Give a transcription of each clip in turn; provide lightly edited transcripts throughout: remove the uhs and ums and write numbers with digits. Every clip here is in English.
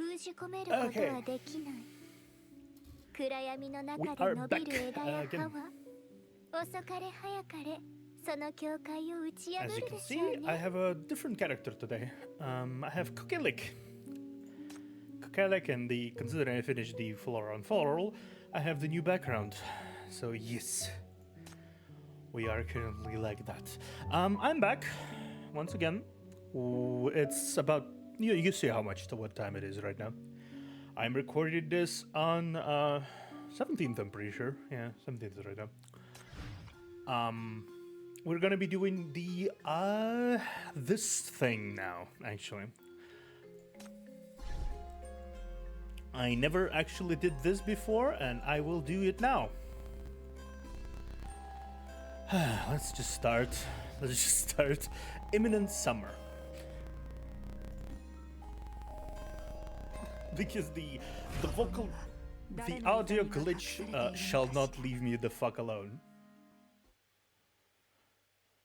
封じ込めることはできない。暗闇の中で伸びる枝や葉は遅かれ早かれその境界を打ち破 As you る can でしょう see, ね。 I have a different character today. I have Kukelik. Kukelik, and considering I finished the floral on floral, I have the new background. So yes, we are currently like that. I'm back once again. It's about you see what time it is right now. I'm recording this on 17th, I'm pretty sure. Yeah, 17th right now. We're gonna be doing the this thing now, actually. I never actually did this before, and I will do it now. Let's just start. Imminent summer. Because the audio glitch shall not leave me the fuck alone.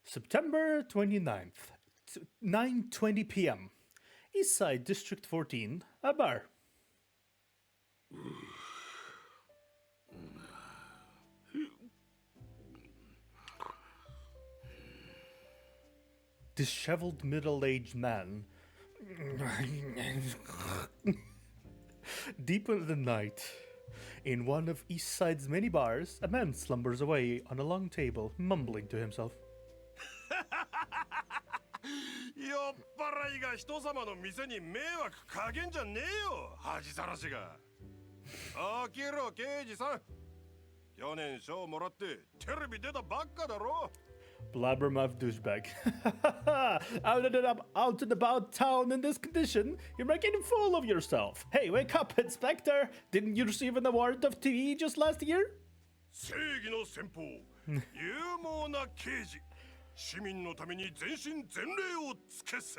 September 29th, 9:20 p.m. Eastside District 14, a bar. Disheveled middle-aged man. Deep in the night, in one of Eastside's many bars, a man slumbers away on a long table, mumbling to himself. 酔っ払いが人様の店に迷惑かけんじゃねえよ、恥さらしが。起きろ、刑事さん。去年賞もらってテレビ出たばっかだろ。 Blabbermouth douchebag. Out and about town in this condition, you're making a fool of yourself. Hey, wake up, Inspector! Didn't you receive an award of TV just last year? 正義の先鋒、勇猛な刑事。市民のために全身全霊を尽くす。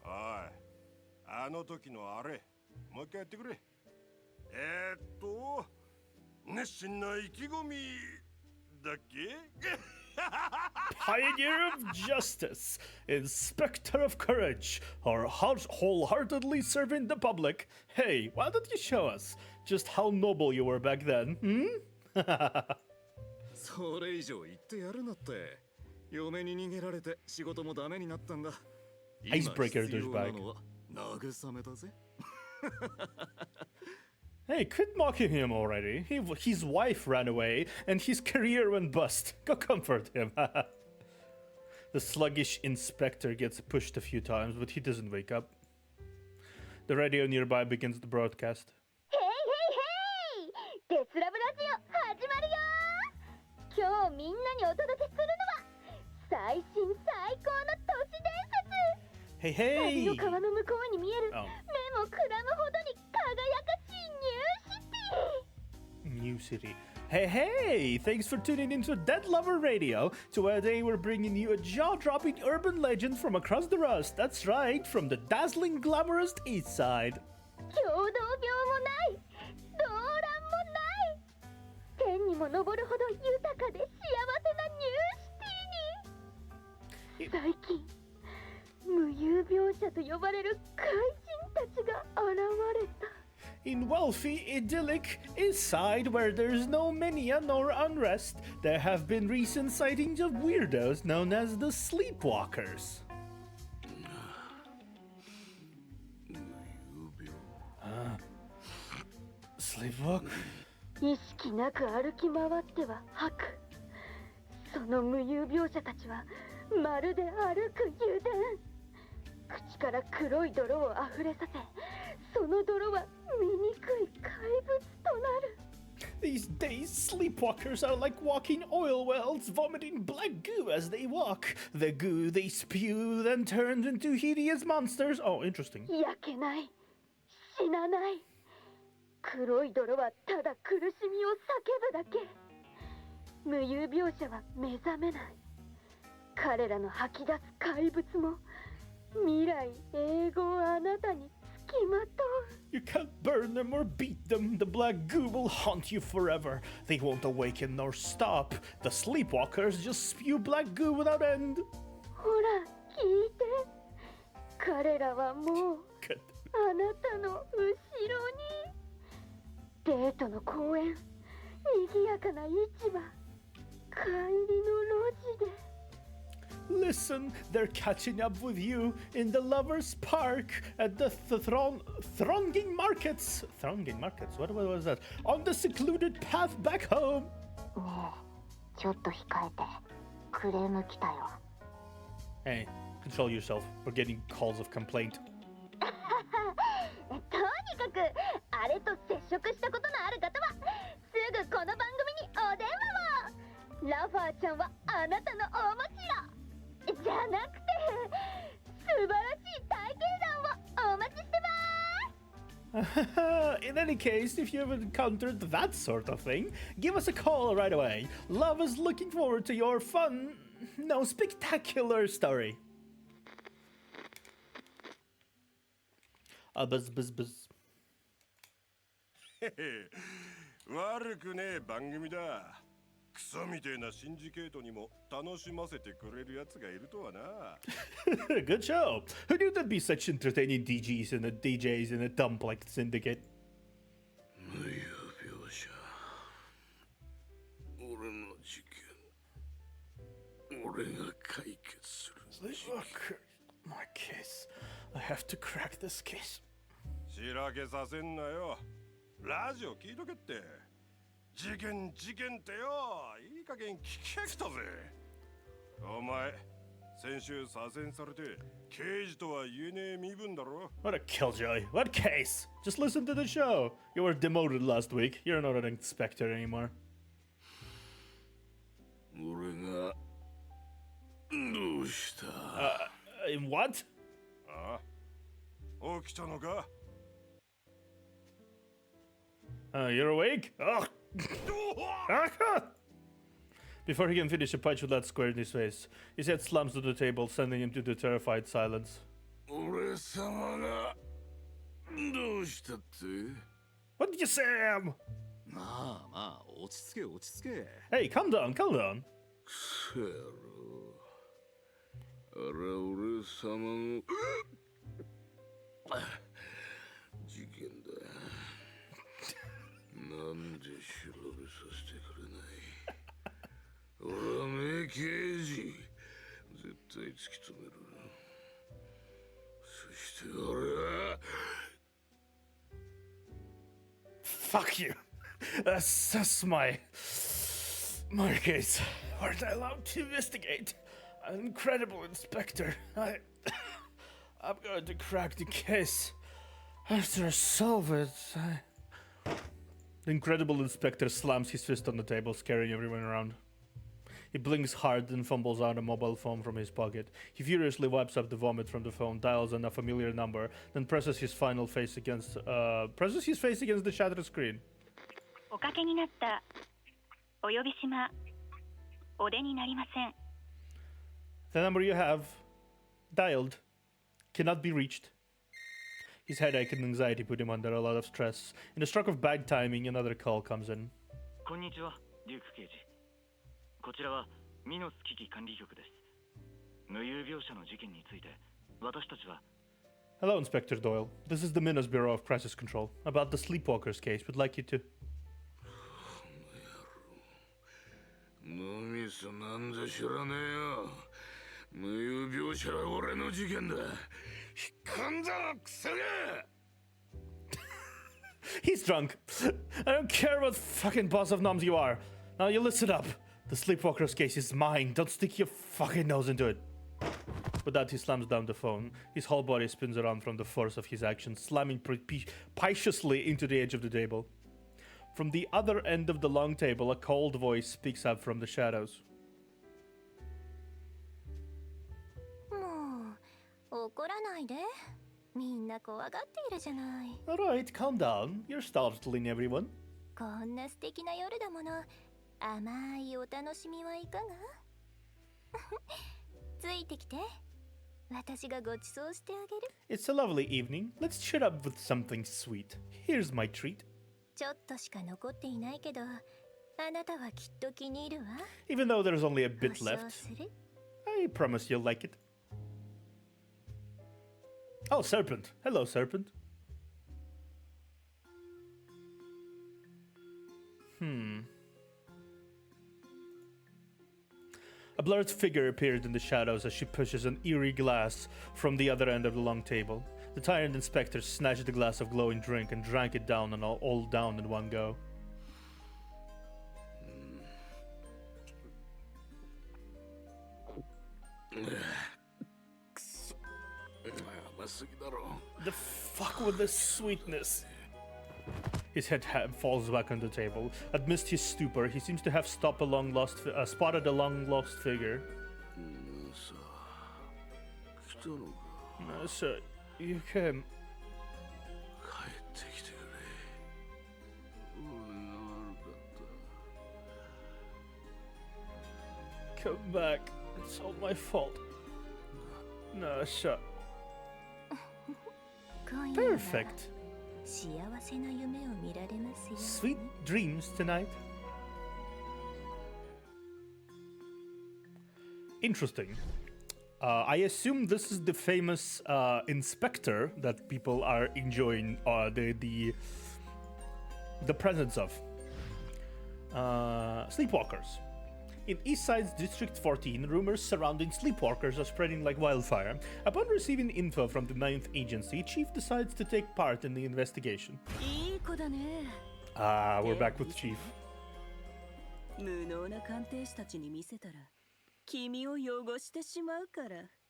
おい、あの時のあれ、もう一回やってくれ。熱心な意気込みだっけ？ Pioneer of justice, inspector of courage, or wholeheartedly serving the public. Hey, why don't you show us just how noble you were back then, hmm? それ以上言ってやるなって。嫁に逃げられて仕事もダメになったんだ。 Icebreaker douchebag. 慰めだぜ。 Hey, quit mocking him already. His wife ran away, and his career went bust. Go comfort him. The sluggish inspector gets pushed a few times, but he doesn't wake up. The radio nearby begins the broadcast. Hey, hey, hey! デスラブラジオ始まるよ。今日みんなにお届けするのは最新最高の都市伝説。 Hey, hey! 旅の川の向こうに見える目 Oh. もくらむほどに輝かしいニューシティ。 New city. Hey, hey! Thanks for tuning into Dead Lover Radio. Today we're bringing you a jaw-dropping urban legend from across the rust. That's right, from the dazzling, glamorous East Side. 共同病もない動乱もない天にも昇るほど豊かで幸せなニューシティに最近無遊病者と呼ばれる怪人たちが現れた。 In wealthy, idyllic East Side, where there's no mania nor unrest, there have been recent sightings of weirdos known as the Sleepwalkers. Sleepwalk? 意識なく歩き回っては吐く。その無遊病者たちはまるで歩く油田。口から黒い泥をあふれさせ、その泥は醜い怪物となる。 These days, sleepwalkers are like walking oil wells, vomiting black goo as they walk. The goo they spew then turns into hideous monsters. Oh, interesting. 焼けない、死なない。黒い泥はただ苦しみを叫ぶだけ。無遊病者は目覚めない。彼らの吐き出す怪物も未来永劫あなたにつきまとう。 You can't burn them or beat them. The black goo will haunt you forever. They won't awaken nor stop. The sleepwalkers just spew black goo without end. ほら聞いて、彼らはもう Good. あなたの後ろにデートの公園、賑やかな市場、帰りの路地で Listen, they're catching up with you in the Lovers' Park at the thronging markets. Thronging markets? What was that? On the secluded path back home. ねえ、ちょっと控えて。クレーム来たよ。Hey, control yourself. We're getting calls of complaint. とにかくあれと接触したことのある方はすぐこの番組にお電話を。ラファーちゃんはあなたのおもちろじゃなくて素晴らしい体験談をお待ちしてます。 In any case, if you've encountered that sort of thing, give us a call right away. Love is looking forward to your fun, no, spectacular story. Buzz, buzz, buzz. 悪くねえ番組だ。クソみてえなシンジケートにも楽しませてくれるやつがいるとはな。Good show. Who knew there'd be such entertaining DJs in a dump like Syndicate? 無有描写。俺の事件。俺が解決する。My case. I have to crack this case. しらけさせんなよ。ラジオ聞いとけって。事件ってよ。いい加減聞けきたぜ。お前、先週左遷されて刑事とは言えねえ身分だろ。 What a killjoy. What case? Just listen to the show. You were demoted last week. You're not an inspector anymore. 俺がどうした In what? ああ、起きたのか。 You're awake? Ugh. Before he can finish, a punch would let square in his face. His head slams to the table, sending him to the terrified silence. 俺様がどうしたって What did you say, Am? まあ落ち着け落ち着け。 Hey, calm down, calm down. くせやろ。あら俺様の事件だ。なんで調べさせてくれない。俺は名刑事。絶対突き止める。そして俺は Fuck you. That's my case. Weren't I allowed to investigate? An incredible inspector. I'm going to crack the case. After I solve it, The incredible inspector slams his fist on the table, scaring everyone around. He blinks hard and fumbles out a mobile phone from his pocket. He furiously wipes up the vomit from the phone, dials on a familiar number, then presses his face against the shattered screen. おかけになったお呼び島お出になりません。 The number you have dialed cannot be reached. His headache and anxiety put him under a lot of stress. In a stroke of bad timing, another call comes in. こんにちは、デューク刑事。こちらはミノス危機管理局です。無有病者の事件について、私たちは Hello, Inspector Doyle. This is the Minos Bureau of Crisis Control. About the Sleepwalkers case, we'd like you to... 脳みそなんざ知らねえよ。無有病者は俺の事件だ。引っ込んだろクソが。 He's drunk. I don't care what fucking boss of noms you are. Now you listen up. The Sleepwalkers case is mine. Don't stick your fucking nose into it. With that, he slams down the phone. His whole body spins around from the force of his action, slamming piteously into the edge of the table. From the other end of the long table, a cold voice speaks up from the shadows. もう怒らないで。みんな怖がっているじゃない。 Alright, calm down. You're startling everyone. こんな素敵な夜だもの。甘いお楽しみはいかが？ついてきて。私がご馳走してあげる。 It's a lovely evening. Let's cheer up with something sweet. Here's my treat. ちょっとしか残っていないけど、あなたはきっと気に入るわ。 Even though there's only a ご bit 馳走 left, する。 I promise you'll like it. Oh, Serpent. Hello, Serpent. A blurred figure appeared in the shadows as she pushes an eerie glass from the other end of the long table. The tired inspector snatched the glass of glowing drink and drank it down and all down in one go. The fuck with this sweetness? His head falls back on the table. Amidst his stupor, he seems to have spotted a long-lost figure. No, sir, you came. Come back. It's all my fault. No, sir. Perfect. Sweet dreams tonight. Interesting. I assume this is the famous inspector that people are enjoying the presence of. Sleepwalkers. In Eastside's District 14, rumors surrounding sleepwalkers are spreading like wildfire. Upon receiving info from the 9th Agency, Chief decides to take part in the investigation. We're back with Chief.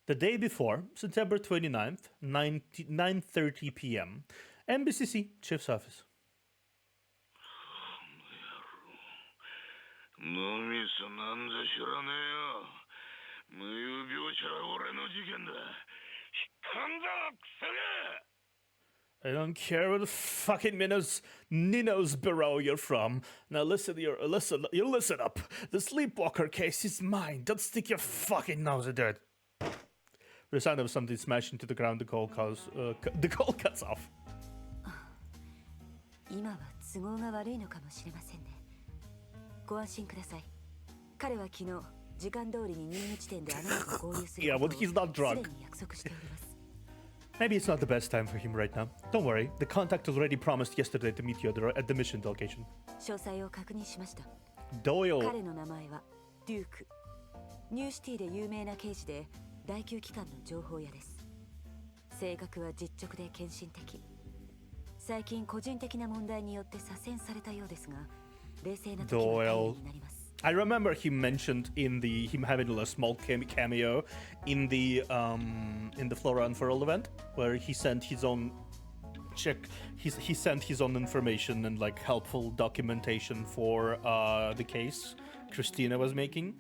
The day before, September 29th, 9:30 p.m., MBCC Chief's office. 脳みそなんざ知らねえよ。無有病者は俺の事件だ。引っかんだくせ I don't care what the fucking Nino's bureau you're from. Now listen up. The sleepwalker case is mine. Don't stick your fucking nose into it. With the sound of something smashing to the ground, the call cuts off. 今は都合が悪いのかもしれませんね。ご安心ください。彼は昨日時間通りに任務地点であなたと合流することをすでに約束しております。 Maybe it's not the best time for him right now. Don't worry, the contact already promised yesterday to meet you at the mission location. 詳細を確認しました。 Doyle. 彼の名前はデューク。ニューシティで有名な刑事で第9機関の情報屋です。性格は実直で献身的。最近個人的な問題によって左遷されたようですが。 Doyle. I remember he mentioned him having a small cameo in the Flora Unfurled event where he sent his own he sent his own information and like helpful documentation for the case Christina was making.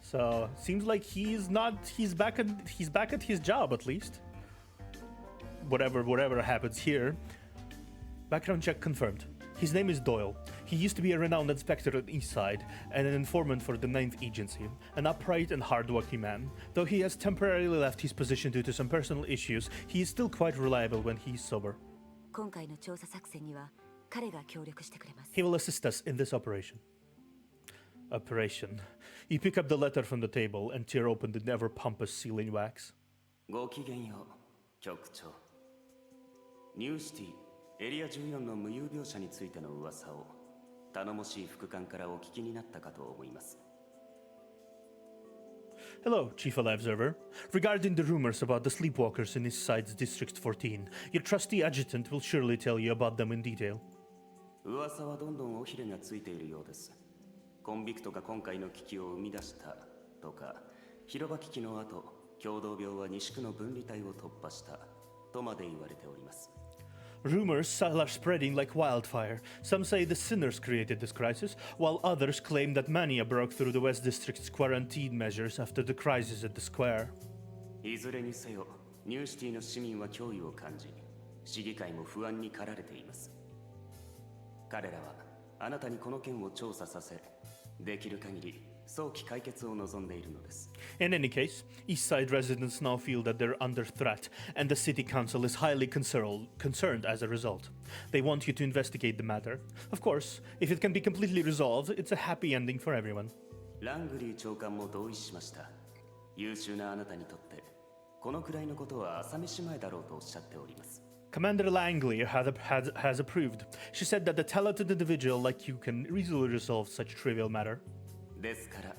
So seems like he's back at his job at least. Whatever happens here. Background check confirmed. His name is Doyle. He used to be a renowned inspector at Eastside and an informant for the 9th Agency, an upright and hard-working man. Though he has temporarily left his position due to some personal issues, he is still quite reliable when he's sober. He will assist us in this operation. You pick up the letter from the table and tear open the never-pompous sealing wax. ごきげんよう、局長。ニューシティエリア14の無有病者についての噂を頼もしい副官からお聞きになったかと思います。 Hello, Chief Alive Observer. Regarding the rumors about the sleepwalkers in Eastside's District 14, your trusty adjutant will surely tell you about them in detail. 噂はどんどん尾ひれがついているようです。コンビクトが今回の危機を生み出したとか、広場危機の後、共同病は西区の分離帯を突破したとまで言われております。 Rumors are spreading like wildfire. Some say the sinners created this crisis, while others claim that mania broke through the West District's quarantine measures after the crisis at the square. いずれにせよ、ニューシティの市民は脅威を感じ、市議会も不安に駆られています。彼らはあなたにこの件を調査させ、できる限り早期解決を望んでいるのです。 In any case, Eastside residents now feel that they're under threat, and the city council is highly concerned as a result. They want you to investigate the matter. Of course, if it can be completely resolved, it's a happy ending for everyone. ラングリー長官も同意しました。優秀なあなたにとってこのくらいのことは朝飯前だろうとおっしゃっております。 Commander Langley has approved. She said that a talented individual like you can easily resolve such trivial matter. ですから、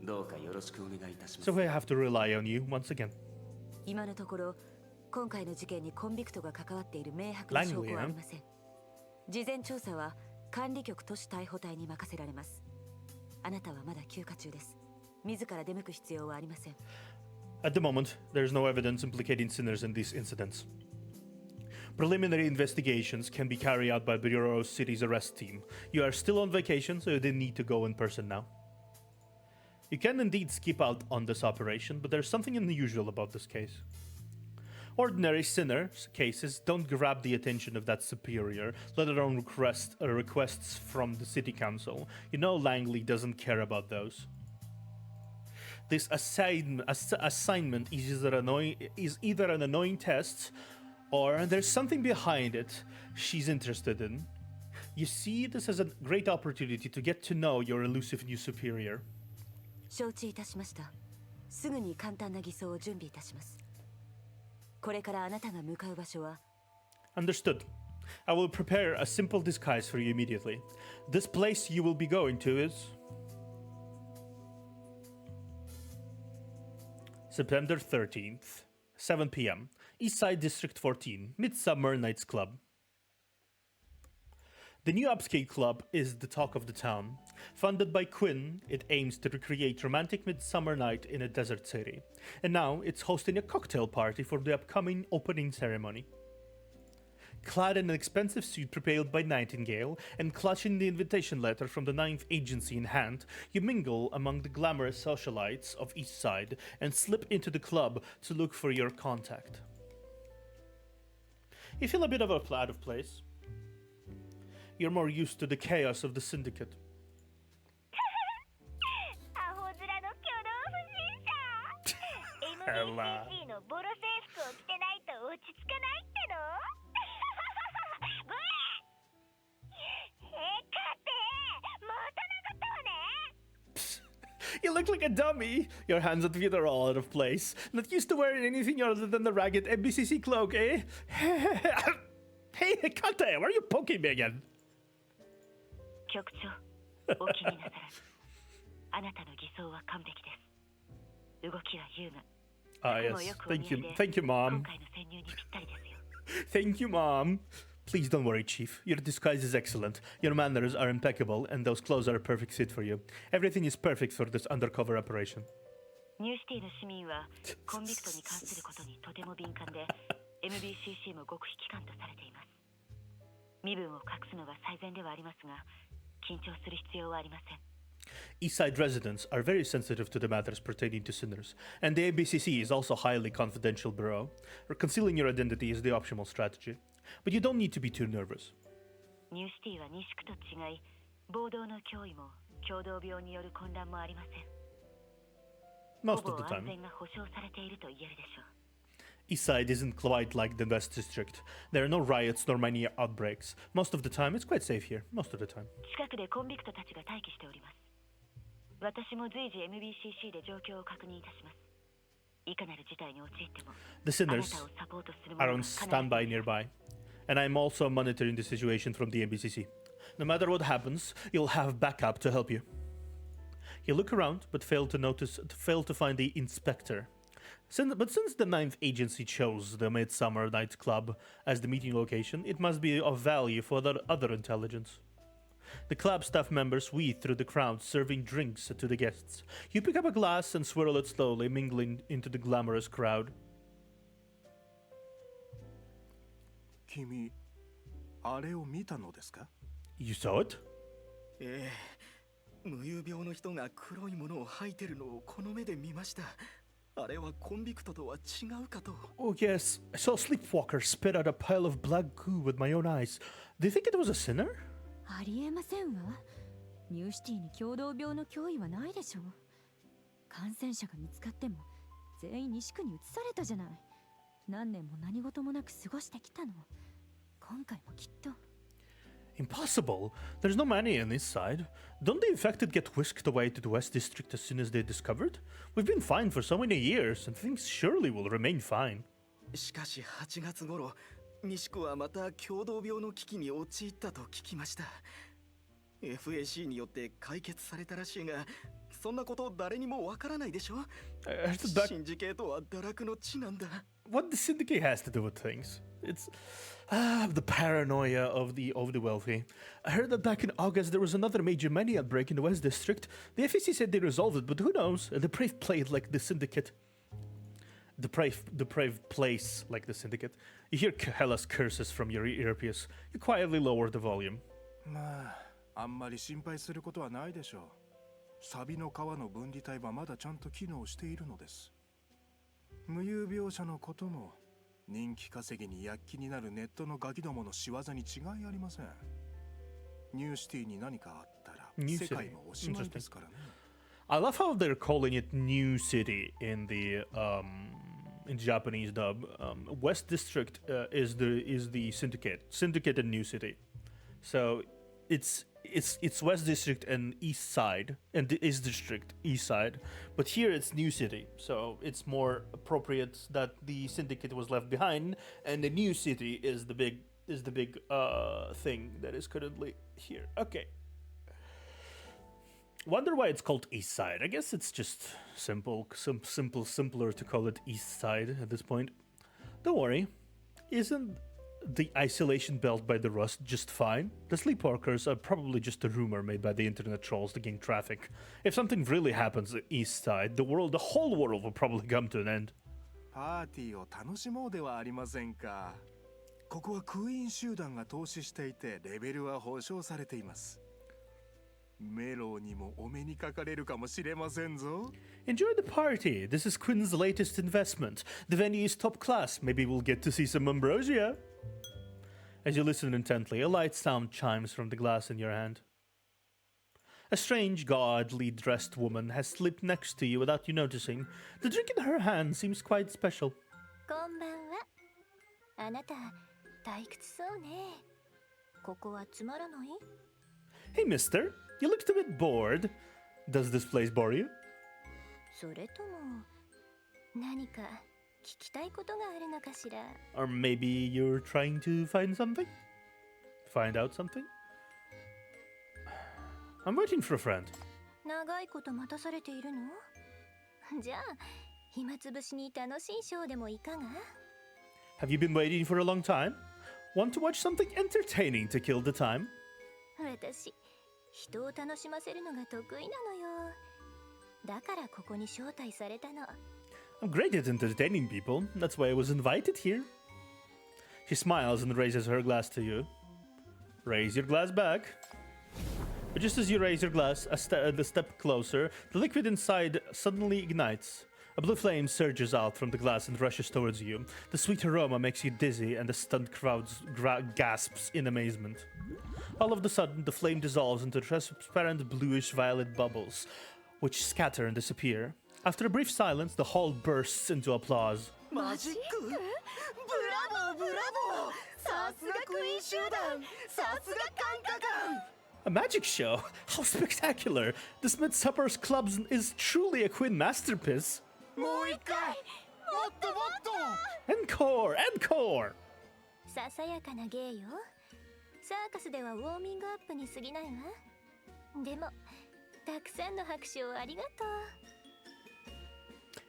どうかよろしくお願いいたします。So I have to rely on you once again. 今のところ今回の事件にコンビクトが関わっている明白な証拠はありません。事前調査は管理局都市逮捕隊に任せられます。あなたはまだ休暇中です。自ら出向く必要はありません。At the moment, there is no evidence implicating sinners in these incidents. Preliminary investigations can be carried out by Bureau City's arrest team. You are still on vacation, so you didn't need to go in person now. You can indeed skip out on this operation, but there's something unusual about this case. Ordinary sinners cases don't grab the attention of that superior, let alone requests from the city council. You know Langley doesn't care about those. This assignment is either an annoying test, or there's something behind it she's interested in. You see this as a great opportunity to get to know your elusive new superior. 承知いたしました。すぐに簡単な偽装を準備いたします。これからあなたが向かう場所は Understood. I will prepare a simple disguise for you immediately. This place you will be going to is September 13th, 7 p.m. Eastside District 14, Midsummer Nights Club. The new upscale club is the talk of the town. Funded by Quinn, it aims to recreate romantic midsummer night in a desert city. And now it's hosting a cocktail party for the upcoming opening ceremony. Clad in an expensive suit prepared by Nightingale and clutching the invitation letter from the 9th agency in hand, you mingle among the glamorous socialites of Eastside and slip into the club to look for your contact. You feel a bit out of place. You're more used to the chaos of the syndicate. アホ面の挙動不審者 MBCC のボロ制服を着てないと落ち着かないってのブエ勝てまたなかったわね You look like a dummy. Your hands and feet are all out of place. Not used to wearing anything other than the ragged MBCC cloak, eh? Hey, Kate, why are you poking me again? 局長、お気になさらず。あなたの偽装は完璧です。動きは優雅。 Ah, yes. Thank you. Thank you, Mom. 今回の潜入にぴったりですよ。Thank you, Mom. Please don't worry, Chief. Your disguise is excellent. Your manners are impeccable, and those clothes are a perfect fit for you. Everything is perfect for this undercover operation. ニューシティの市民はコンビクトに関することにとても敏感で MBCC も極秘機関とされています。身分を隠すのが最善ではありますが緊張する必要はありません。 Eastside residents are very sensitive to the matters pertaining to sinners, and the ABCC is also a highly confidential bureau. Concealing your identity is the optimal strategy, but you don't need to be too nervous. ニューシティは西区と違い、暴動の脅威も共同病による混乱もありません。 Most of the ほぼ安 time. 全が保障されていると言えるでしょう。 Eastside isn't quite like the West District. There are no riots nor many outbreaks. Most of the time, it's quite safe here. Most of the time. 近くでコンビクトたちが待機しております。私も随時 MBCC で状況を確認いたします。いかなる事態に陥っても The あな sinners たをサポートする are 者 on は必ず standby nearby, and I'm also monitoring the situation from the MBCC. No matter what happens, you'll have backup to help you. You look around, but fail to find the inspector. But since the 9th agency chose the Midsummer Night Club as the meeting location, it must be of value for the other intelligence. The club staff members weed through the crowd, serving drinks to the guests. You pick up a glass and swirl it slowly, mingling into the glamorous crowd. 君、あれを見たのですか？ You saw it? ええ、無遊病の人が黒いものを吐いてるのをこの目で見ました。あれはコンビクトとは違うかと。Oh yes, I saw a sleepwalker spit out a pile of black goo with my own eyes. Do you think it was a sinner? ありえませんわ。ニューシティに共同病の脅威はないでしょう。感染者が見つかっても全員西区に移されたじゃない。何年も何事もなく過ごしてきたの。今回もきっと。Impossible. There's no money on this side. Don't the infected get whisked away to the West District as soon as they're discovered? We've been fine for so many years, and things surely will remain fine. しかし8月頃西区はまた共同病の危機に陥ったと聞きました。 FAC によって解決されたらしいが、そんなこと誰にもわからないでしょ。シンジケートは堕落の地なんだ。 What the syndicate has to do with things? It's the paranoia of the wealthy. I heard that back in August there was another major money outbreak in the West District. The FEC said they resolved it, but who knows? A depraved place like the syndicate. Depraved place like the syndicate. You hear hellas curses from your earpiece. You quietly lower the volume. まあ、あんまり心配することはないでしょう。サビの川の分離帯はまだちゃんと機能しているのです。無有病者のことも人気稼ぎに躍起になるネットのガキどもの仕業に違いありません。ニューシティに何かあったら世界もおしまいですからね。I love how they're calling it New City in the in Japanese dub. West District is the syndicate and New City. So it's West District and East Side, and the East District East Side, but here it's New City, so it's more appropriate that the syndicate was left behind, and the New City is the big thing that is currently here. Okay. Wonder why it's called East Side. I guess it's just simpler to call it East Side at this point. Don't worry, isn't the isolation belt by the Rust just fine? The sleepwalkers are probably just a rumor made by the internet trolls to gain traffic. If something really happens at East Side, the whole world will probably come to an end. パーティーを楽しもうではありませんか。ここはクイーン集団が投資していてレベルは保証されています。メロにもお目にかかれるかもしれませんぞ。Enjoy the party. This is Quinn's latest investment. The venue is top class. Maybe we'll get to see some ambrosia. As you listen intently, a light sound chimes from the glass in your hand. A strange, gaudily dressed woman has slipped next to you without you noticing. The drink in her hand seems quite special. こんばんは。あなた、退屈そうね。ここはつまらない？ Hey, mister. You looked a bit bored. Does this place bore you? それとも何か聞きたいことがあるのかしら？ Or maybe you're trying to find something? Find out something? I'm waiting for a friend. 長いこと待たされているの？じゃあ、暇つぶしに楽しいショーでもいかが？ Have you been waiting for a long time? Want to watch something entertaining to kill the time? 私、人を楽しませるのが得意なのよ。だからここに招待されたの。I'm great at entertaining people. That's why I was invited here. She smiles and raises her glass to you. Raise your glass back. But just as you raise your glass a step closer, the liquid inside suddenly ignites. A blue flame surges out from the glass and rushes towards you. The sweet aroma makes you dizzy, and the stunned crowd gasps in amazement. All of a sudden, the flame dissolves into transparent bluish-violet bubbles, which scatter and disappear. After a brief silence, the hall bursts into applause. マジック？ブラボーブラボー！さすがクイーン集団！さすがカンカカン！ A magic show? How spectacular! This Midsummer's Club is truly a Quinn masterpiece. もう一回！もっともっと！ Encore! Encore! ささやかな芸よ。サーカスではウォーミングアップに過ぎないわ。でも、たくさんの拍手をありがとう。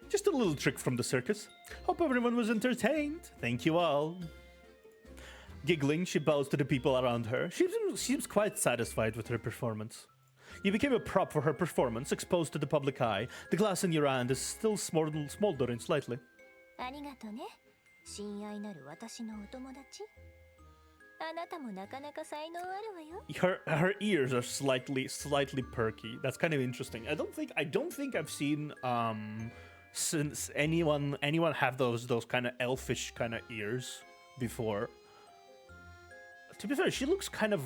Just a little trick from the circus. Hope everyone was entertained. Thank you all. Giggling, she bows to the people around her. She seems quite satisfied with her performance. You became a prop for her performance, exposed to the public eye. The glass in your hand is still smoldering slightly. ありがとね。親愛なる私のお友達。あなたもなかなか才能あるわよ。Her ears are slightly perky. That's kind of interesting. I don't think I've seen since anyone have those kind of elfish kind of ears before. To be fair, she looks kind of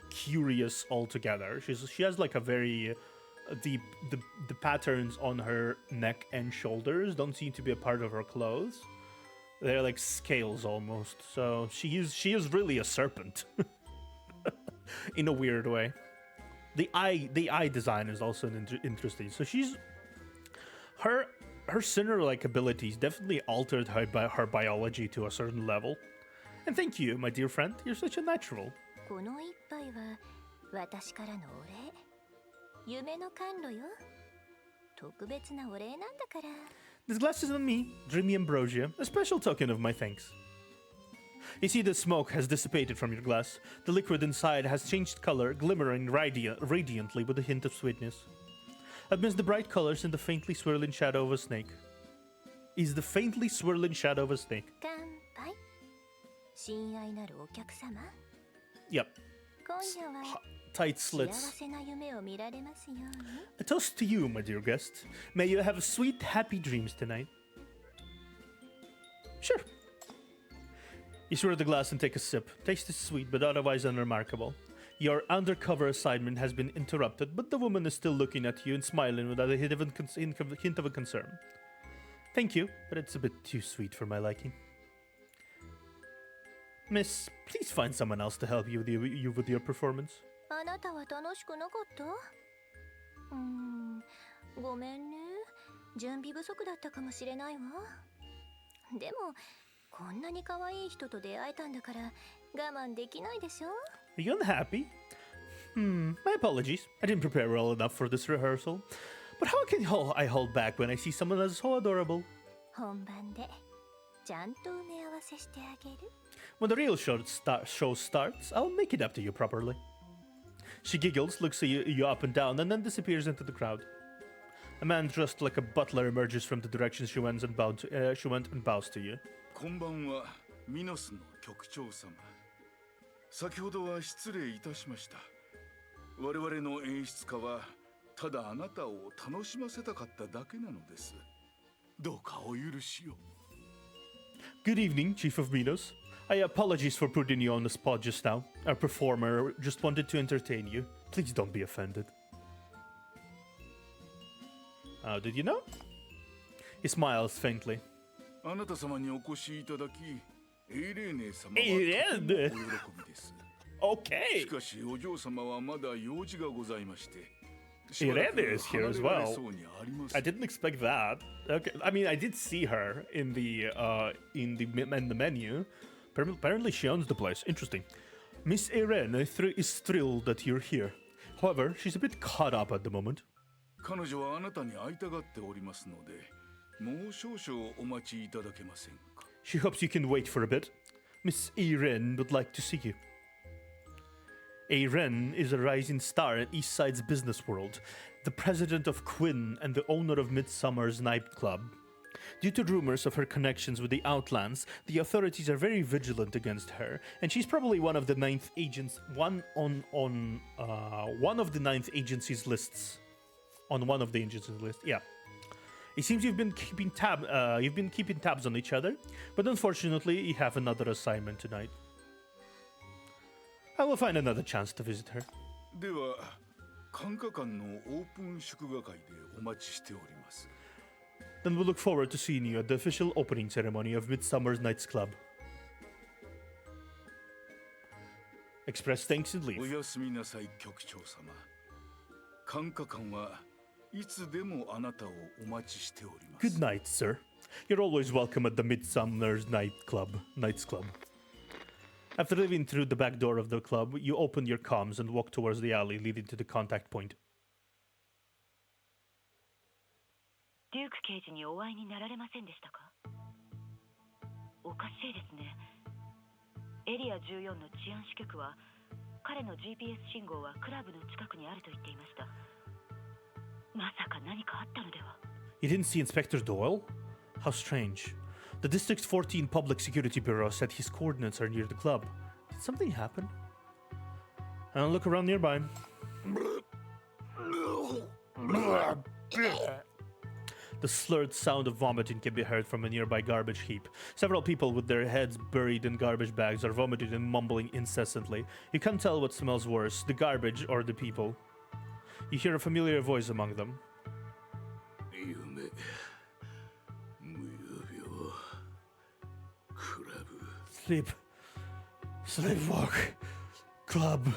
curious altogether. She has like a very the patterns on her neck and shoulders don't seem to be a part of her clothes. They're like scales almost. So she is really a serpent. in a weird way. The eye design is also interesting. So her sinner-like abilities definitely altered her biology to a certain level. And thank you, my dear friend. You're such a natural. この一杯は私からのお礼。夢の甘露よ。特別なお礼なんだから。This glass is on me, Dreamy Ambrosia, a special token of my thanks. You see, the smoke has dissipated from your glass. The liquid inside has changed color, glimmering radiantly with a hint of sweetness. Amidst the bright colors and the faintly swirling shadow of a snake. Is the faintly swirling shadow of a snake. 乾杯。親愛なるお客様。Yep. 今夜は Tight 幸 slits. せな夢を見られますように。A toast to you, my dear guest. May you have sweet, happy dreams tonight. Sure. You swirl the glass and take a sip. Taste is sweet, but otherwise unremarkable. Your undercover assignment has been interrupted, but the woman is still looking at you and smiling without a hint of a concern. Thank you, but it's a bit too sweet for my liking. Miss, please find someone else to help you with your performance. あなたは楽しくなかった？ごめんね。準備不足だったかもしれないわ。でも、こんなに可愛い人と出会えたんだから我慢できないでしょ？ Are you unhappy? My apologies. I didn't prepare well enough for this rehearsal. But how can I hold back when I see someone that's so adorable? 本番でちゃんと埋め合わせしてあげる。 When the real show starts, I'll make it up to you properly. She giggles, looks at you up and down, and then disappears into the crowd. A man dressed like a butler emerges from the direction she went and bows to you. こんばんは、ミノスの局長様。先ほどは失礼いたしました。我々の演出家はただあなたを楽しませたかっただけなのです。どうかお許しを。Good evening, Chief of Minos. I apologize for putting you on the spot just now. Our performer just wanted to entertain you. Please don't be offended. How did you know? He smiles faintly. あなた様にお越しいただき、エイレーネ様はエイレーネとてもお喜びです。Okay. しかしお嬢様はまだ用事がございまして。 Irene is here as well. I didn't expect that. Okay, I mean, I did see her in the menu. Apparently, she owns the place. Interesting. Miss Irene is thrilled that you're here. However, she's a bit caught up at the moment. 彼女はあなたに会いたがっておりますので、もう少々お待ちいただけませんか。 She hopes you can wait for a bit. Miss Irene would like to see you. Irene is a rising star in East Side's business world, the president of Quinn and the owner of Midsummer's nightclub. Due to rumors of her connections with the Outlands, the authorities are very vigilant against her, and she's probably one of the ninth agents, one of the ninth agency's lists. On one of the agency's list, yeah. It seems you've been keeping tabs on each other, but unfortunately, you have another assignment tonight. I will find another chance to visit her. では、管科官のオープン祝賀会でお待ちしております。 Then we'll look forward to seeing you at the official opening ceremony of Midsummer's Night's Club. Express thanks and お leave. やすみなさい、局長様。管科官はいつでもあなたをお待ちしております。 Good night, sir. You're always welcome at the Midsummer's Night's Club. After leaving through the back door of the club, you open your comms and walk towards the alley leading to the contact point. デューク刑事にお会いになられませんでしたか？おかしいですね。エリア14の治安支局は彼の GPS 信号はクラブの近くにあると言っていました。まさか何かあったのでは？ You didn't see Inspector Doyle? How strange. The District 14 Public Security Bureau said his coordinates are near the club. Did something happen? I'll look around nearby. The slurred sound of vomiting can be heard from a nearby garbage heap. Several people with their heads buried in garbage bags are vomiting and mumbling incessantly. You can't tell what smells worse, the garbage or the people. You hear a familiar voice among them. Sleepwalk. Club.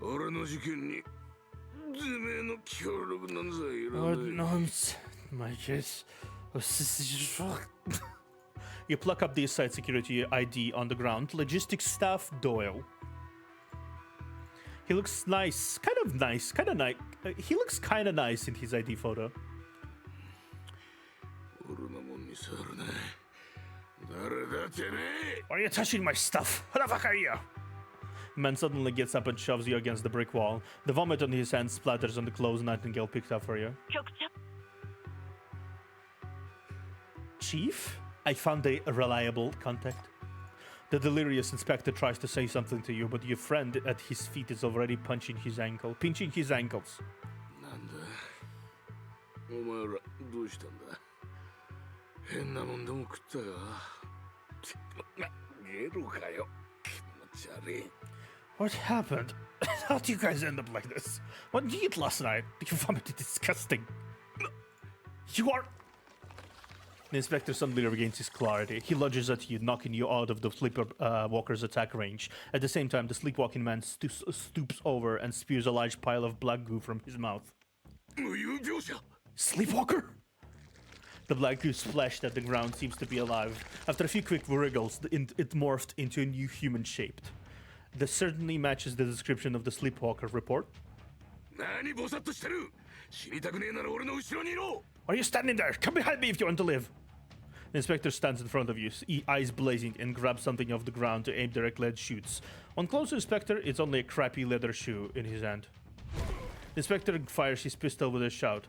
俺の事件にてめえの協力なんざいら Oh, ない。 no, my case. You pluck up the site security ID on the ground. Logistics staff Doyle. He looks nice. Kind of nice. He looks kind of nice in his ID photo. 俺のもんに触るな。誰だてめえ。 Why are you touching my stuff? Who the fuck are you? Man suddenly gets up and shoves you against the brick wall. The vomit on his hand splatters on the clothes Nightingale picked up for you. 局長 Chief? I found a reliable contact. The delirious inspector tries to say something to you, but your friend at his feet is already pinching his ankles. なんだ。お前らどうしたんだ。変なもんでも食ったか。ゲロかよ。気持ち悪い。 What happened? How do you guys end up like this? What did you eat last night? You vomited disgusting. You are... The inspector suddenly regains his clarity. He lunges at you, knocking you out of the sleepwalker's attack range. At the same time, the sleepwalking man stoops over and spews a large pile of black goo from his mouth. Sleepwalker? The black goo splashed at the ground seems to be alive. After a few quick wriggles, it morphed into a new human shape. This certainly matches the description of the sleepwalker report. Why are you standing there? Come behind me if you want to live. The inspector stands in front of you, eyes blazing, and grabs something off the ground to aim directly at shoots. On closer inspector, it's only a crappy leather shoe in his hand. The inspector fires his pistol with a shout.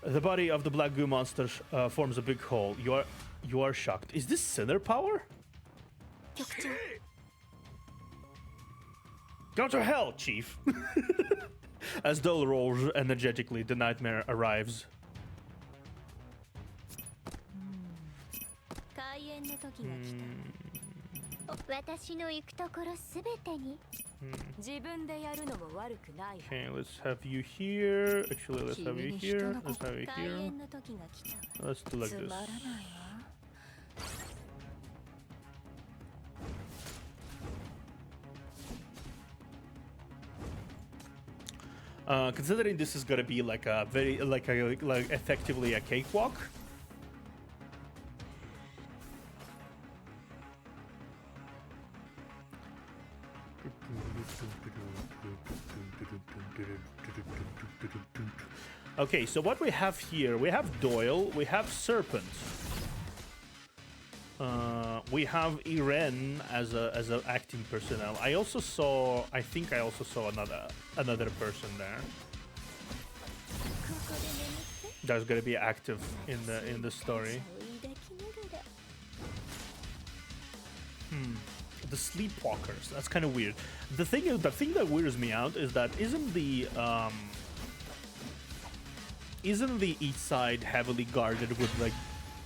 The body of the black goo monster forms a big hole. You are shocked. Is this sinner power? Go to hell, Chief! As Doyle rolls energetically, the nightmare arrives. 開演の時が来た。私の行くところすべてに。自分でやるのも悪くない。 Okay, let's have you here. Actually, let's have you here. Let's have you 開 here. 演の時が来た。 Let's do like つ this. まらないわ。Considering this is gonna be like a very like effectively a cakewalk. Okay, so what we have here, we have Doyle, we have Serpent, we have Irene as a acting personnel. I think I also saw another person there. That's gonna be active in the story. The sleepwalkers. That's kind of weird. The thing that weirds me out is that isn't the east side heavily guarded with like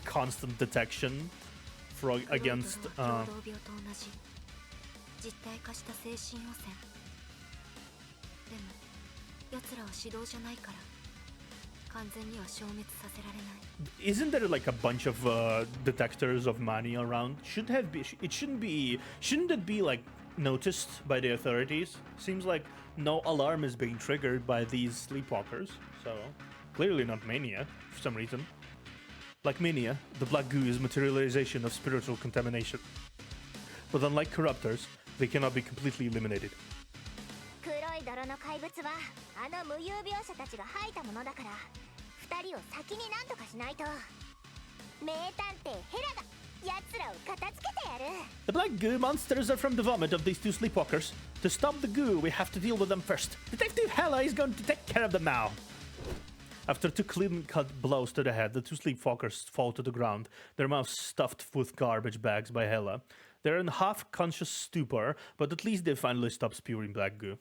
constant detection for against 実体化した精神汚染。でも奴らは指導じゃないから完全には消滅させられない。 Isn't there like a bunch of detectors of money around? Shouldn't it be like noticed by the authorities? Seems like no alarm is being triggered by these sleepwalkers, so clearly not mania for some reason. Like mania, the black goo is materialization of spiritual contamination. But unlike corruptors, they cannot be completely eliminated. 黒い泥の怪物はあの無遊病者たちが吐いたものだから二人を先に何とかしないと名探偵ヘラが奴らを片付けてやる The black goo monsters are from the vomit of these two sleepwalkers. To stop the goo, we have to deal with them first. Detective Hella is going to take care of them now. After two clean-cut blows to the head, the two sleepwalkers fall to the ground, their mouths stuffed with garbage bags by Hella. They're in half-conscious stupor, but at least they finally stop spewing black goo.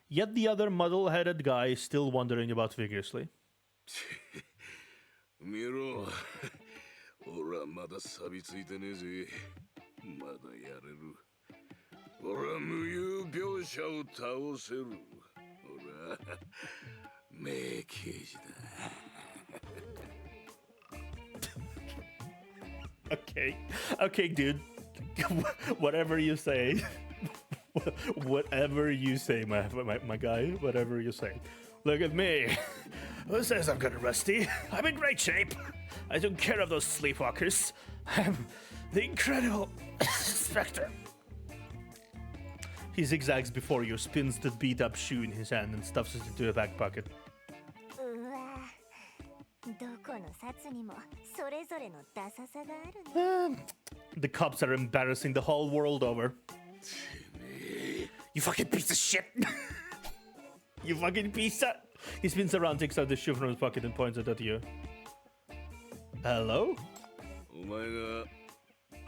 Yet the other muddle-headed guy is still wandering about vigorously. 見ろ俺はまだ錆びついてねえぜまだやれる俺は無遊病者を倒せる俺は名刑事だ Okay, dude. Whatever you say. Whatever you say, my guy. Whatever you say. Look at me. Who says I'm gonna rusty? I'm in great shape. I don't care of those sleepwalkers. I'm the incredible Spectre. He zigzags before you, spins the beat-up shoe in his hand, and stuffs it into a back pocket. うわどこの札にもそれぞれのダサさがあるね The cops are embarrassing the whole world over. You fucking piece of shit! You fucking piece of... He spins around, takes out the shoe from his pocket and points it at you. Hello? お前が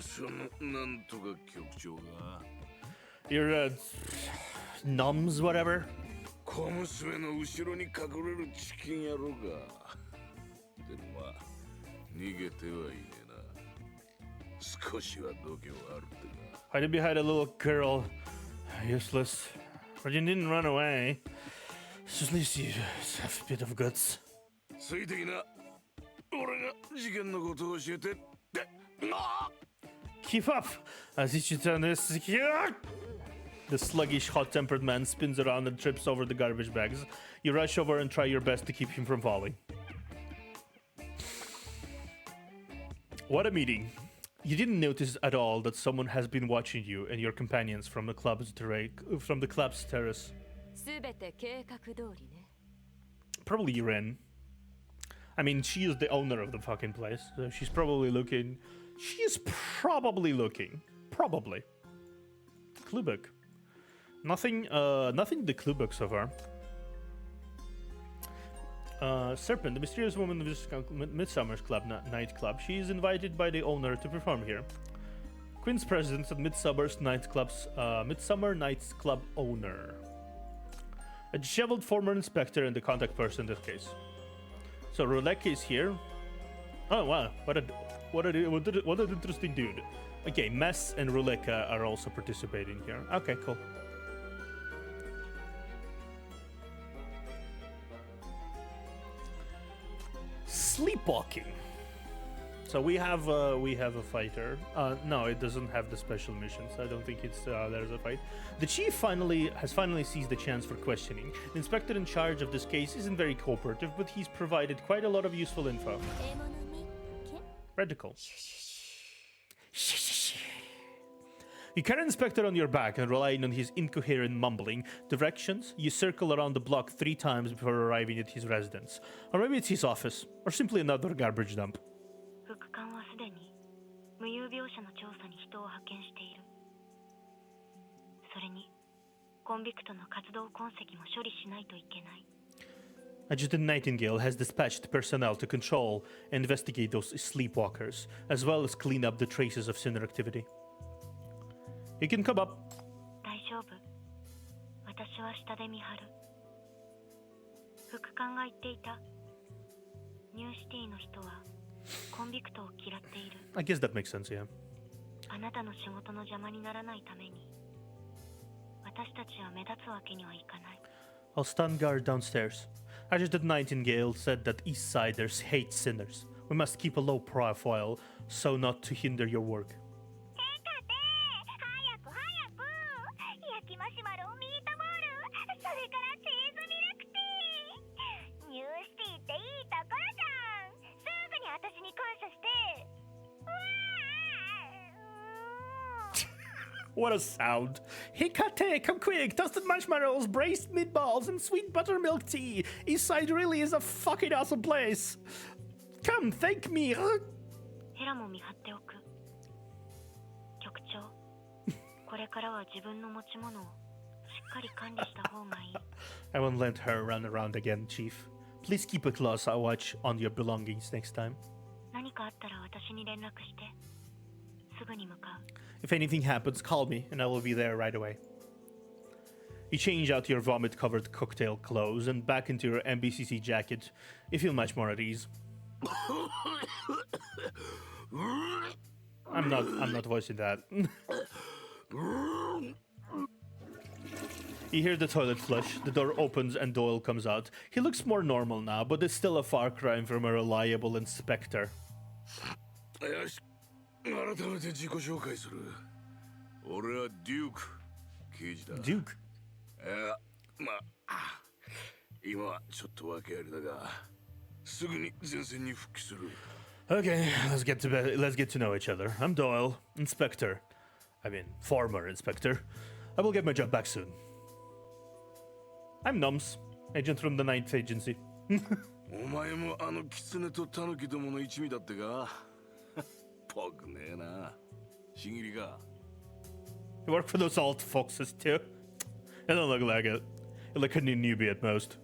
そのなんとか局長が You're, numbs, whatever? 小娘の後ろに隠れるチキン野郎がでもまあ逃げてはいねえな少しは度胸あるってな Hiding behind a little girl. Useless. But you didn't run away. So at least you have a bit of guts. ついてきな俺が事件のことを教えてってあ Keep up! As you turn this... The sluggish, hot-tempered man spins around and trips over the garbage bags. You rush over and try your best to keep him from falling. What a meeting. You didn't notice at all that someone has been watching you and your companions from the club's terrace. すべて計画通りね。 Probably Ren. I mean, she is the owner of the fucking place, so she's probably looking... She's probably looking. Probably. Cluebook. Nothing the cluebook so far. Serpent, the mysterious woman of this Midsummer's Club nightclub. She is invited by the owner to perform here. Quinn's presence at Midsummer's Midsummer Night's Club owner. A disheveled former inspector and the contact person in this case. So Rolek is here. Oh wow, what an interesting dude. Okay, Mess and Ruleka are also participating here. Okay, cool. Sleepwalking. So we have a fighter. No, it doesn't have the special missions. I don't think it's there's a fight. The chief has finally seized the chance for questioning. The inspector in charge of this case isn't very cooperative, but he's provided quite a lot of useful info. Radical. You carry Inspector on your back and relying on his incoherent mumbling directions, you circle around the block 3 times before arriving at his residence. Or maybe it's his office, or simply another garbage dump. 副官はすでに無有病者の調査に人を派遣している。それにコンビクトの活動痕跡も処理しないといけない。Adjutant Nightingale has dispatched personnel to control and investigate those sleepwalkers, as well as clean up the traces of sinner activity. You can come up. 大丈夫。私は下で見張る。副官が言っていた。ニューシティの人はコンビクトを嫌っている。I guess that makes sense, yeah. あなたの仕事の邪魔にならないために、私たちは目立つわけにはいかない。I'll stand guard downstairs. Adjutant Nightingale said that Eastsiders hate sinners. We must keep a low profile so not to hinder your work. 早く焼きマシュマロミートボールそれからチーズミルクティーニューシティっていいところじゃんすぐに私に感謝してうわ What a sound. Hikate, come quick! Toasted marshmallows, braised meatballs, and sweet buttermilk tea! Eastside really is a fucking awesome place! Come, thank me! ヘラも見張っておく。局長、これからは自分の持ち物をしっかり管理した方がいい。I won't let her run around again, Chief. Please keep a close watch on your belongings next time. 何かあったら私に連絡して。すぐに向かう。If anything happens, call me, and I will be there right away. You change out your vomit-covered cocktail clothes and back into your MBCC jacket. You feel much more at ease. I'm not voicing that. You hear the toilet flush, the door opens and Doyle comes out. He looks more normal now, but it's still a far cry from a reliable inspector. よし改めて自己紹介する俺はデューク刑事だ。 Duke. まあ、今ちょっと訳ありだが、すぐに前線に復帰する。 Okay, let's get to know each other. I'm Doyle, Inspector. I mean, former Inspector. I will get my job back soon. I'm Nums, agent from the Ninth Agency. お前もあの狐とタヌキどもの一味だってか。ぽくねえな。しぎりか。 You work for those alt foxes too? I don't look like it. You're like a new newbie at most.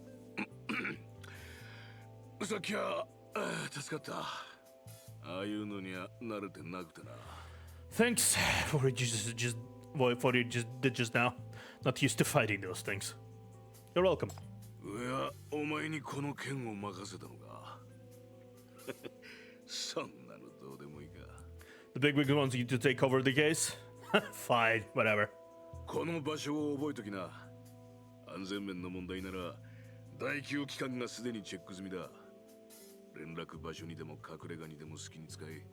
さっきは助かった。ああいうのには慣れてなくてな。 Thanks for what you just did just now. Not used to fighting those things. You're welcome. いや、お前にこの剣を任せたのか。そんなのどうでもいいか。 The bigwig wants you to take over the case? Fine, whatever. この場所を覚えときな。安全面の問題なら大企業機関がすでにチェック済みだ。連絡場所にでも隠れ家にでも好きに使え。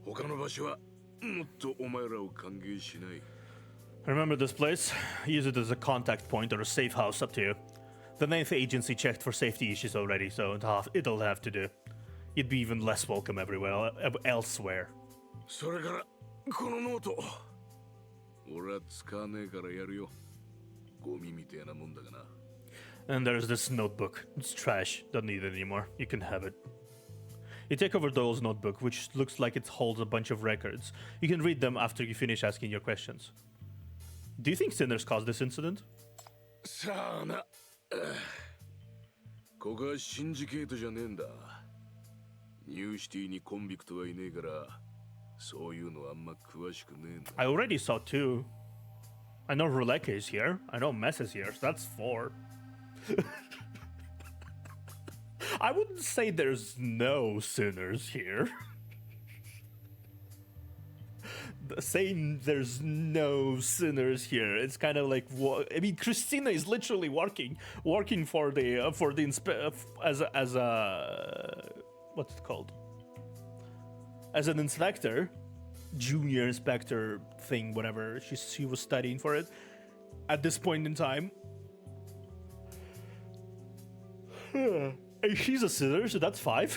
他の場所はもっとお前らを歓迎しない。 Remember this place? Use it as a contact point or a safe house, up to you. The Ninth Agency checked for safety issues already, so it'll have to do. You'd be even less welcome everywhere elsewhere. それからこのノート、俺は使わねえからやるよ。ゴミみたいなもんだがな。 And there's this notebook. It's trash. Don't need it anymore. You can have it. You take over Doyle's notebook, which looks like it holds a bunch of records. You can read them after you finish asking your questions. Do you think sinners caused this incident? さあな。ここはシンジケートじゃねえんだ。ニューシティにコンビクトはいねえから、そういうのあんま詳しくねえんだ。 I already saw two. I know Ruleka is here. I know Mess is here, so that's four. I wouldn't say there's no sinners here. Saying there's no sinners here, it's kind of like, I mean, Christina is literally working for the as a what's it called, as an inspector, junior inspector thing, whatever. She was studying for it at this point in time. And she's a sinner, so that's 5.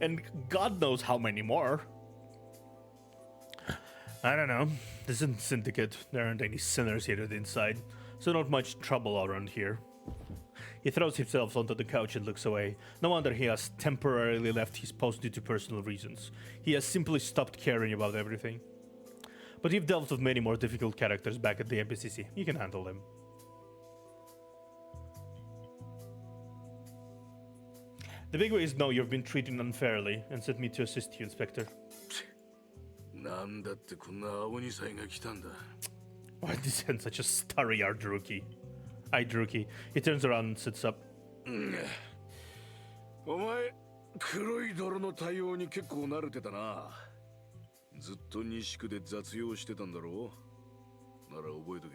And God knows how many more. I don't know. This isn't Syndicate. There aren't any sinners here at the inside, so not much trouble around here. He throws himself onto the couch and looks away. No wonder he has temporarily left his post due to personal reasons. He has simply stopped caring about everything. But you've dealt with many more difficult characters back at the MPCC. You can handle them. The bigwigs know you've been treated unfairly and sent me to assist you, Inspector. なんだってこんな青二歳が来たんだ。 Why did you send such a starry-eyed rookie? Rookie. He turns around and sits up. お前、黒い泥の対応に結構慣れてたな。ずっと西区で雑用してたんだろう。なら覚えとけ。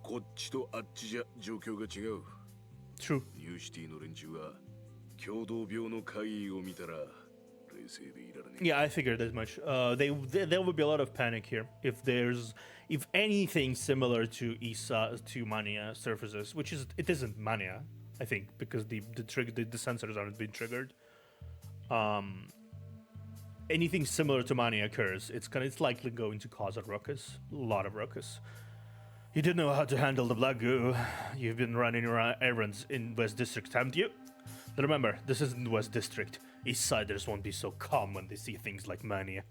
こっちとあっちじゃ状況が違う。True. ニューシティの連中は共同病の会議を見たら。Yeah, I figured as much. There would be a lot of panic here if anything similar to to Mania surfaces, which it isn't Mania, I think, because the sensors aren't being triggered. Anything similar to Mania occurs, it's likely going to cause a ruckus, a lot of ruckus. You did know how to handle the black goo. You've been running around errands in West District, haven't you? But remember, this isn't West District. Eastsiders won't be so calm when they see things like Mania.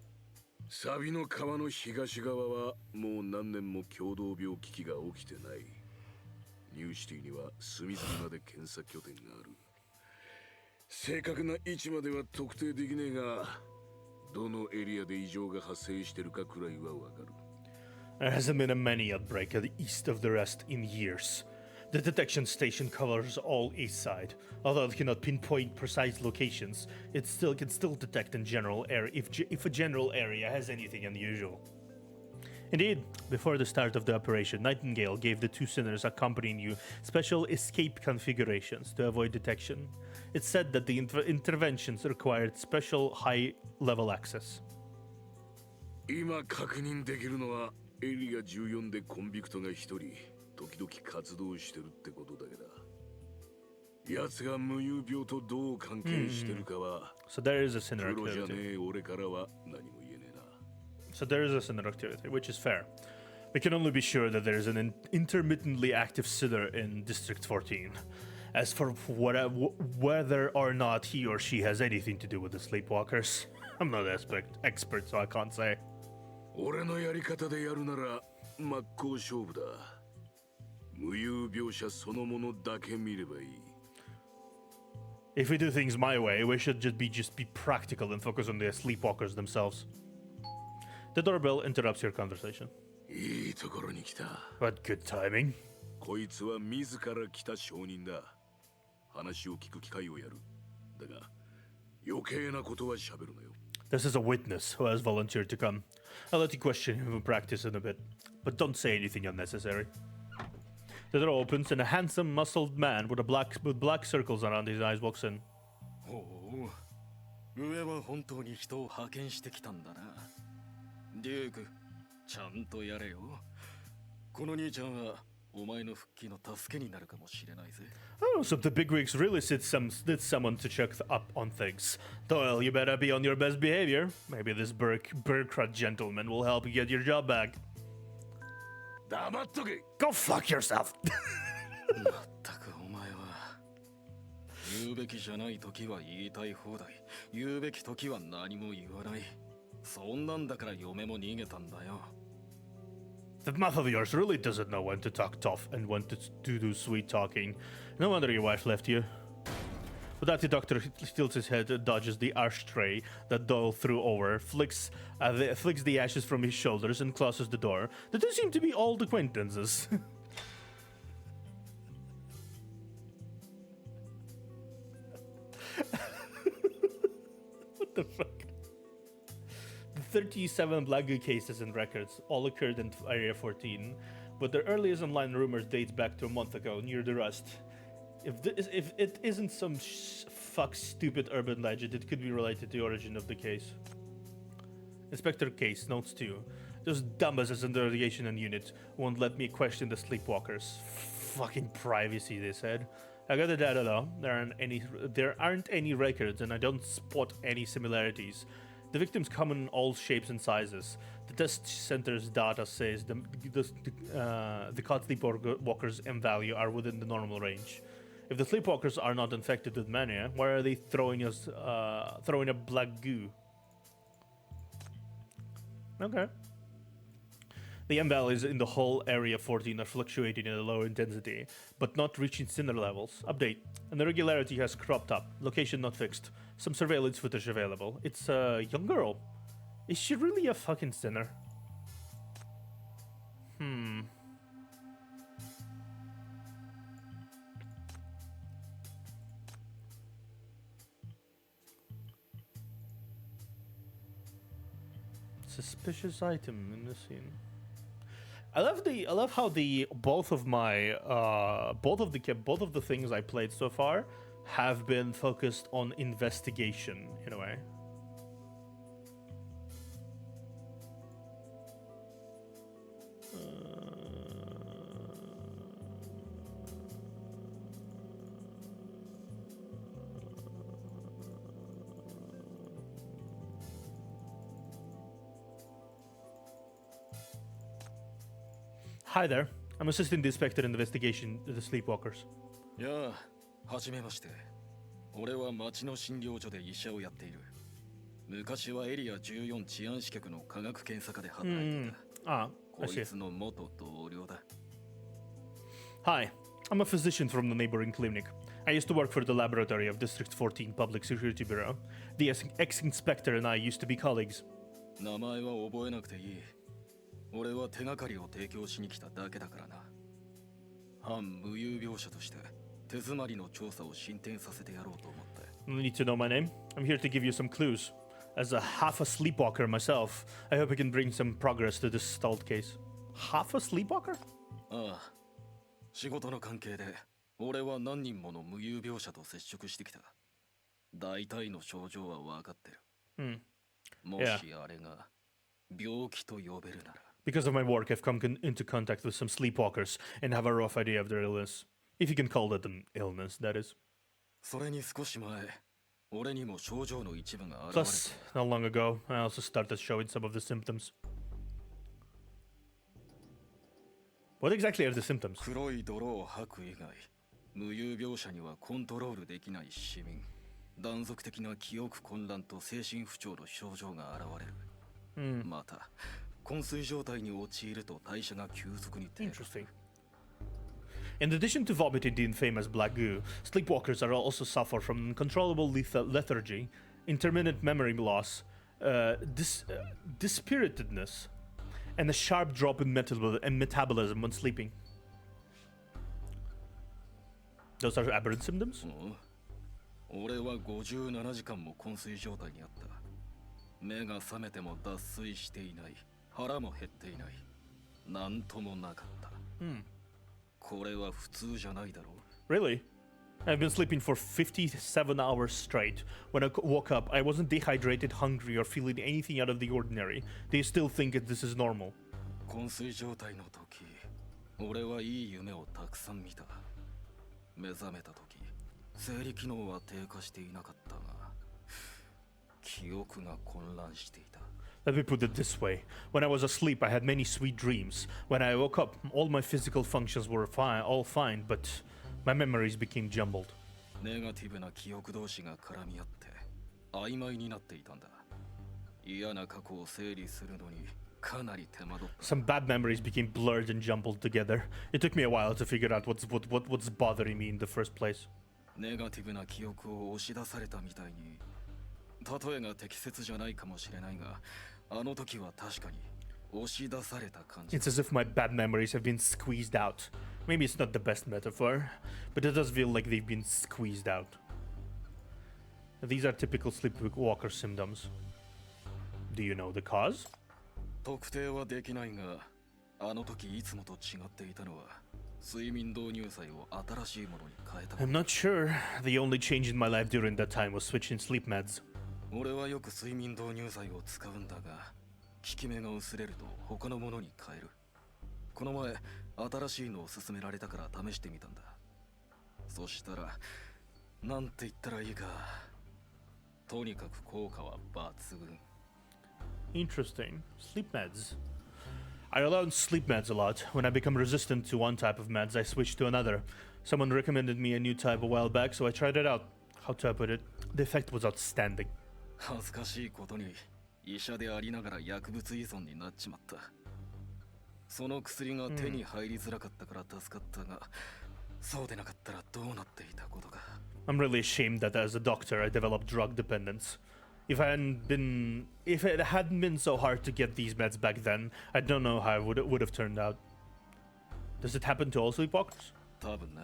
サビの川の東側はもう何年も共同病危機が起きてない。ニューシティには隅々まで検査拠点がある。正確な位置までは特定できねえが、どのエリアで異常が発生してるかくらいはわかる。There hasn't been a Mania outbreak east of the rest in years. The detection station covers all east side. Although it cannot pinpoint precise locations, it can still detect in general area if a general area has anything unusual. Indeed, before the start of the operation, Nightingale gave the two sinners accompanying you special escape configurations to avoid detection. It said that the interventions required special high-level access. 今確認できるのはエリア14でコンビクトが1人時々活動してるってことだけだ。奴が無遊病とどう関係してるかは、So there is a sinner プロじゃね activity. え俺からは何も言えねえな。 So there is a sinner activity, which is fair. We can only be sure that there is an intermittently active sinner in District 14. As for whether or not he or she has anything to do with the sleepwalkers, I'm not an expert, so I can't say. 俺のやり方でやるなら真っ向勝負だ。無遊描写そのものだけ見ればいい。 If we do things my way, we should just be practical and focus on the sleepwalkers themselves. The doorbell interrupts your conversation. いいところに来た。 What good timing. こいつは自ら来た証人だ。話を聞く機会をやる。だが余計なことは喋るなよ。 This is a witness who has volunteered to come. I'll let you question him in practice in a bit, but don't say anything unnecessary. The door opens and a handsome, muscled man with black circles around his eyes walks in. ほう、上は本当に人を派遣してきたんだな。デューク、ちゃんとやれよ。この兄ちゃんはお前の復帰の助けになるかもしれないぜ。 Oh, so the bigwigs really did someone to check up on things. Doyle, you better be on your best behavior. Maybe this bureaucrat gentleman will help you get your job back. 黙っとけ。 Go fuck yourself. まったくお前は言うべきじゃない時は言いたい放題、言うべき時は何も言わない。そんなんだから嫁も逃げたんだよ。 That mouth of yours really doesn't know when to talk tough and when to do sweet talking. No wonder your wife left you. With that, the doctor tilts his head, dodges the ashtray that Doyle threw over, flicks the ashes from his shoulders, and closes the door. They do seem to be old acquaintances. What the fuck? The 37 Black Goo cases and records all occurred in Area 14, but their earliest online rumors dates back to a month ago, near the Rust. If it isn't some stupid urban legend, it could be related to the origin of the case. Inspector Case notes too. Those dumbasses in the irrigation unit won't let me question the sleepwalkers. Fucking privacy, they said. I got the data though. There aren't any records, and I don't spot any similarities. The victims come in all shapes and sizes. The test center's data says the caught sleepwalkers' M value are within the normal range. If the sleepwalkers are not infected with mania, why are they throwing a black goo? Okay. The M values in the whole area 14 are fluctuating in a low intensity, but not reaching sinner levels. Update. An irregularity has cropped up. Location not fixed. Some surveillance footage available. It's a young girl. Is she really a fucking sinner? Suspicious item in the scene. I love how both of the things I played so far have been focused on investigation in a way. Hi there. I'm assisting the inspector in the investigation of the sleepwalkers. やあ、はじめまして。俺は町の診療所で医者をやっている。昔はエリア14治安支局の科学検査課で働いてた。こいつの元同僚だ。Hi, I'm a physician from the neighboring clinic. I used to work for the laboratory of District 14 Public Security Bureau. The ex-inspector and I used to be colleagues. 名前は覚えなくていい。俺は手がかりを提供しに来ただけだからな。反無遊描写として手詰まりの調査を進展させてやろうと思って。You need to know my name. I'm here to give you some clues. As a half a sleepwalker myself, I hope I can bring some progress to this stalled case. Half a sleepwalker? ああ。仕事の関係で俺は何人もの無遊描写と接触してきた。大体の症状は分かってる。もしあれが病気と呼べるなら Because of my work, I've come into contact with some sleepwalkers and have a rough idea of their illness. If you can call that an illness, that is. それに少し前俺にも症状の一部が現れ Plus, not long ago, I also started showing some of the symptoms. What exactly are the symptoms? 黒い泥を吐く以外無遊病者にはコントロールできない市民断続的な記憶混乱と精神不調の症状が現れる、また昏睡状態に陥ると代謝が急速に低下 Interesting. In addition to vomiting the infamous black goo, sleepwalkers are also suffer from uncontrollable lethargy, intermittent memory loss, dispiritedness, and a sharp drop in metabolism when sleeping. Those are aberrant symptoms? 俺は57時間も昏睡状態にあった。目が覚めても脱水していない。腹も減っていない。なんともなかった。これは普通じゃないだろう。 Really? I've been sleeping for 57 hours straight. When I woke up, I wasn't dehydrated, hungry, or feeling anything out of the ordinary. Do you still think that this is normal? 昏睡状態の時、俺はいい夢をたくさん見た。目覚めた時、生理機能は低下していなかったが、記憶が混乱していた。 Let me put it this way. When I was asleep, I had many sweet dreams. When I woke up, all my physical functions were all fine, but my memories became jumbled. ネガティブな記憶同士が絡み合って曖昧になっていたんだ。嫌な過去を整理するのにかなり手間取った。 Some bad memories became blurred and jumbled together. It took me a while to figure out what's bothering me in the first place. ネガティブな記憶を押し出されたみたいに、例えが適切じゃないかもしれないが、あの時は確かに押し出された感じ。 It's as if my bad memories have been squeezed out. Maybe it's not the best metaphor, but it does feel like they've been squeezed out. These are typical sleepwalker symptoms. Do you know the cause? 特定はできないが、あの時いつもと違っていたのは睡眠導入剤を新しいものに変えた。 I'm not sure. The only change in my life during that time was switching sleep meds. 俺はよく睡眠導入剤を使うんだが、効き目が薄れると他のものに変える。この前、新しいのを勧められたから試してみたんだ。そしたら、なんて言ったらいいか、とにかく効果は抜群。 Interesting. Sleep meds. I rely on sleep meds a lot. When I become resistant to one type of meds, I switch to another. Someone recommended me a new type a while back, so I tried it out. How to put it? The effect was outstanding. 恥ずかしいことに、医者でありながら薬物依存になっちまった。その薬が手に入りづらかったから助かったが、そうでなかったらどうなっていたことか。 I'm really ashamed that as a doctor I developed drug dependence. If it hadn't been so hard to get these meds back then, I don't know how it would have turned out. Does it happen to all sleepwalkers? 多分な。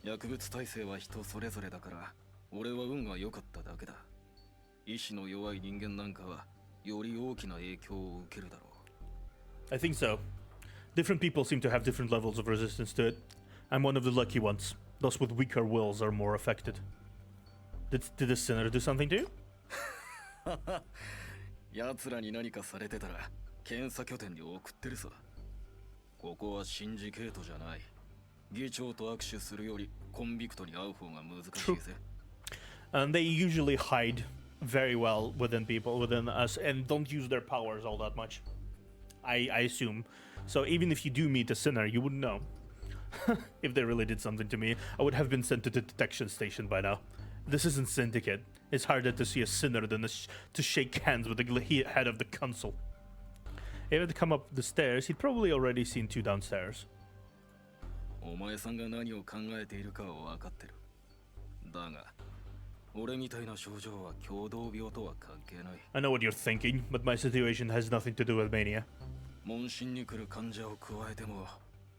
薬物耐性は人それぞれだから、俺は運が良かっただけだ。意志の弱い人間なんかはより大きな影響を受けるだろう。 I think so. Different people seem to have different levels of resistance to it. I'm one of the lucky ones. Those with weaker wills are more affected. Did the sinner do something to you? 奴らに何かされてたら検査拠点に送ってるさ。ここはシンジケートじゃない。議長と握手するよりコンビクトに会う方が難しいぜ。 And they usually hide very well within us, and don't use their powers all that much. I assume. So even if you do meet a sinner, you wouldn't know. If they really did something to me, I would have been sent to the detection station by now. This isn't Syndicate. It's harder to see a sinner than to shake hands with the head of the council. If it had come up the stairs, he'd probably already seen two downstairs. お前さんが何を考えているかは分かってる。だが、俺みたいな症状は共同病とは関係ない。 I know what you're thinking, but my situation has nothing to do with mania. 問診に来る患者を加えても、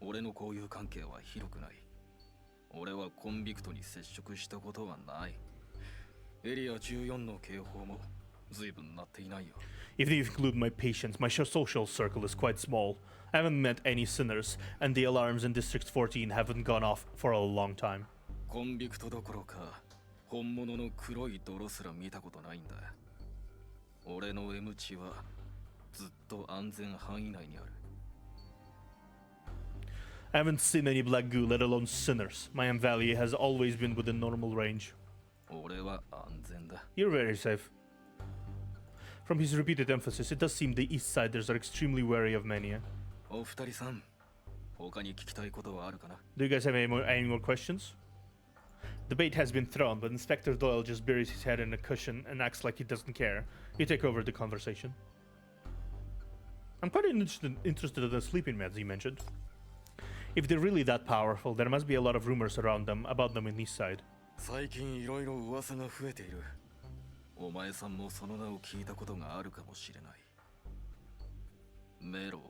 俺の交友関係は広くない。俺はコンビクトに接触したことはない。エリア14の警報も随分鳴っていないよ。 If you include my patients, my social circle is quite small. I haven't met any sinners, and the alarms in District 14 haven't gone off for a long time. コンビクトどころか、本物の黒い泥すら見たことないんだ。俺の M 値はずっと安全範囲内にある。 I haven't seen any black goo, let alone sinners. Mayam Valley has always been within normal range. 俺は安全だ。 You're very safe. From his repeated emphasis, it does seem the East Siders are extremely wary of Mania. お二人さん、他に聞きたいことはあるかな？ Do you guys have any more questions? The bait has been thrown, but Inspector Doyle just buries his head in a cushion and acts like he doesn't care. You take over the conversation. I'm quite interested in the sleeping meds you mentioned. If they're really that powerful, there must be a lot of rumors around them about them in East Side. 最近いろいろ噂が増えている。お前さんもその名を聞いたことがあるかもしれない。メロ、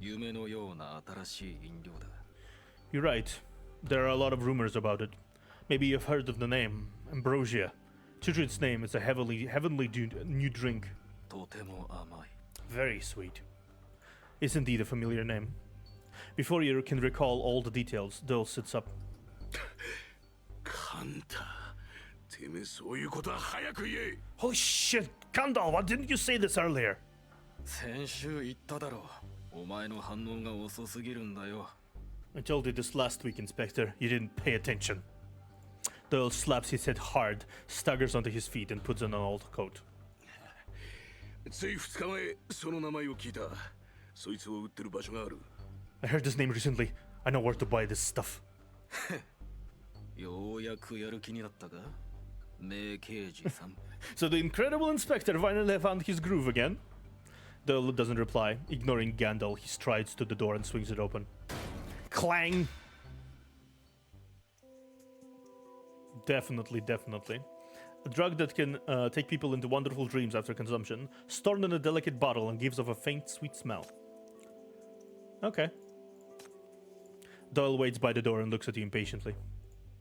夢のような新しい飲料だ。 You're right. There are a lot of rumors about it. Maybe you've heard of the name, Ambrosia. True to its name, it's a heavenly new drink. とても甘い。 Very sweet. It's indeed a familiar name. Before you can recall all the details, Doyle sits up. カンタ、てめえそういうことは早く言え。 Holy shit! Kandal, why didn't you say this earlier? 先週言っただろう。お前の反応が遅すぎるんだよ。 I told you this last week, Inspector. You didn't pay attention. Doyle slaps his head hard, staggers onto his feet, and puts on an old coat. つい2日前、その名前を聞いた。そいつを売ってる場所がある。 I heard this name recently. I know where to buy this stuff. ようやくやる気になったか？名刑事さん。 So the incredible Inspector finally found his groove again. Doyle doesn't reply. Ignoring Gandalf, he strides to the door and swings it open. Clang! Definitely. A drug that can take people into wonderful dreams after consumption, stored in a delicate bottle and gives off a faint, sweet smell. Okay. Doyle waits by the door and looks at you impatiently.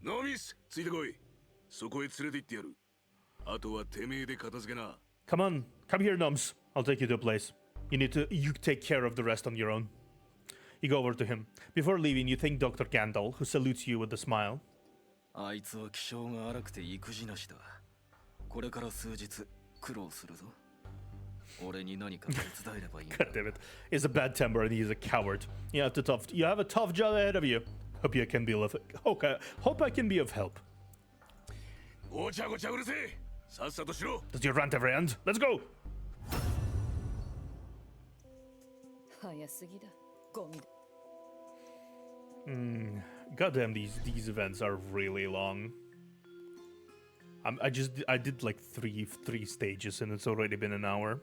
ノーミス、ついてこい。そこへ連れて行ってやる。あとはてめえで片付けな。 Come on, come here, Nums. I'll take you to a place. You take care of the rest on your own. You go over to him. Before leaving, you thank Dr. Gandalf, who salutes you with a smile. あいつは気性が荒くて育児なしだ。これから数日苦労するぞ。俺に何か手伝えればいいんだ。 God damn it. He's a bad temper and he's a coward. You have a tough job ahead of you. Hope I can be of help. ごちゃごちゃうるせえ。さっさとしろ。 Does your rant ever end? Let's go! 早すぎだ。ゴミだ。God damn, these events are really long. I did like three stages and it's already been an hour.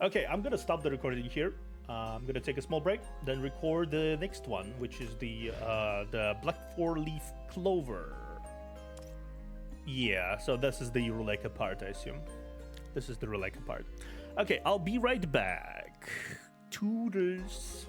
Okay, I'm gonna stop the recording here. I'm gonna take a small break, then record the next one, which is the Black 4-leaf clover. Yeah, so this is the Ruleka part, I assume. This is the Ruleka part. Okay, I'll be right back. Toodles.